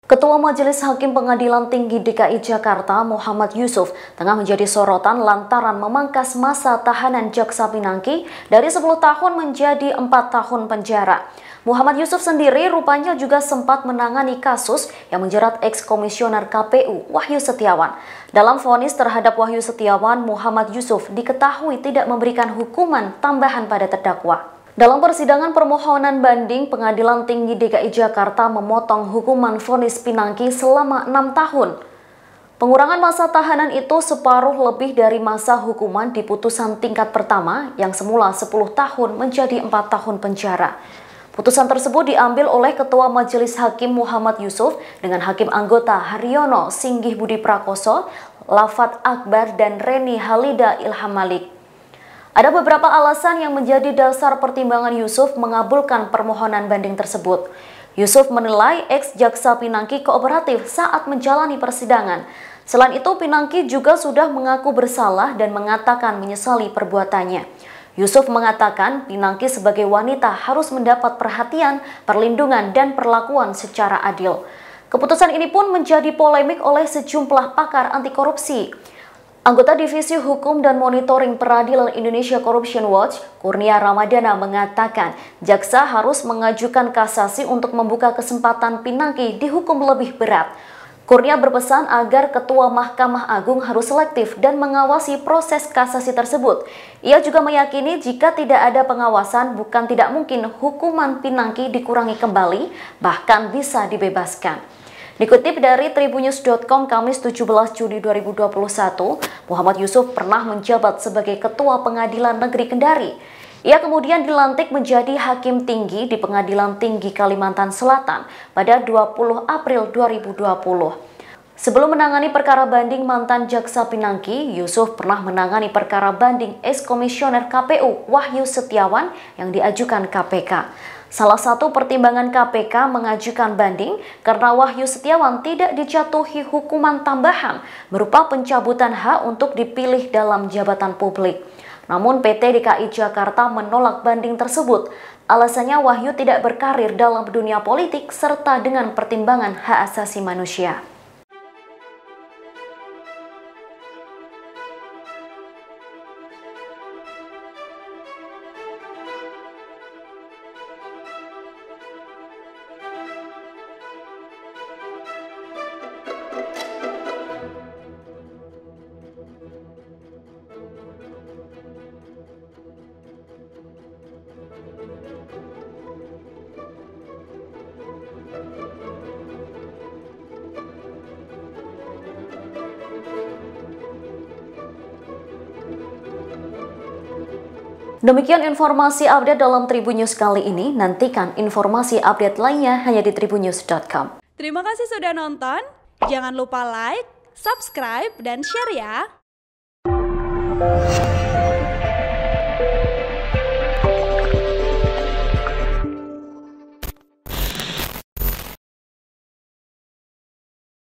Ketua Majelis Hakim Pengadilan Tinggi DKI Jakarta, Muhammad Yusuf, tengah menjadi sorotan lantaran memangkas masa tahanan Jaksa Pinangki dari 10 tahun menjadi 4 tahun penjara. Muhammad Yusuf sendiri rupanya juga sempat menangani kasus yang menjerat eks-komisioner KPU Wahyu Setiawan. Dalam vonis terhadap Wahyu Setiawan, Muhammad Yusuf diketahui tidak memberikan hukuman tambahan pada terdakwa. Dalam persidangan permohonan banding, Pengadilan Tinggi DKI Jakarta memotong hukuman vonis Pinangki selama 6 tahun. Pengurangan masa tahanan itu separuh lebih dari masa hukuman di putusan tingkat pertama yang semula 10 tahun menjadi 4 tahun penjara. Putusan tersebut diambil oleh Ketua Majelis Hakim Muhammad Yusuf dengan Hakim anggota Haryono Singgih Budi Prakoso, Lafat Akbar, dan Reni Halida Ilham Malik. Ada beberapa alasan yang menjadi dasar pertimbangan Yusuf mengabulkan permohonan banding tersebut. Yusuf menilai eks-jaksa Pinangki kooperatif saat menjalani persidangan. Selain itu, Pinangki juga sudah mengaku bersalah dan mengatakan menyesali perbuatannya. Yusuf mengatakan Pinangki sebagai wanita harus mendapat perhatian, perlindungan, dan perlakuan secara adil. Keputusan ini pun menjadi polemik oleh sejumlah pakar anti korupsi. Anggota Divisi Hukum dan Monitoring Peradilan Indonesia Corruption Watch, Kurnia Ramadana, mengatakan jaksa harus mengajukan kasasi untuk membuka kesempatan Pinangki dihukum lebih berat. Kurnia berpesan agar Ketua Mahkamah Agung harus selektif dan mengawasi proses kasasi tersebut. Ia juga meyakini jika tidak ada pengawasan, bukan tidak mungkin hukuman Pinangki dikurangi kembali, bahkan bisa dibebaskan. Dikutip dari tribunnews.com Kamis 17 Juni 2021, Muhammad Yusuf pernah menjabat sebagai Ketua Pengadilan Negeri Kendari. Ia kemudian dilantik menjadi Hakim Tinggi di Pengadilan Tinggi Kalimantan Selatan pada 20 April 2020. Sebelum menangani perkara banding mantan Jaksa Pinangki, Yusuf pernah menangani perkara banding eks-komisioner KPU Wahyu Setiawan yang diajukan KPK. Salah satu pertimbangan KPK mengajukan banding karena Wahyu Setiawan tidak dijatuhi hukuman tambahan berupa pencabutan hak untuk dipilih dalam jabatan publik. Namun PT DKI Jakarta menolak banding tersebut. Alasannya Wahyu tidak berkarir dalam dunia politik serta dengan pertimbangan hak asasi manusia. Demikian informasi update dalam Tribun News kali ini. Nantikan informasi update lainnya hanya di tribunnews.com. Terima kasih sudah nonton. Jangan lupa like, subscribe, dan share ya.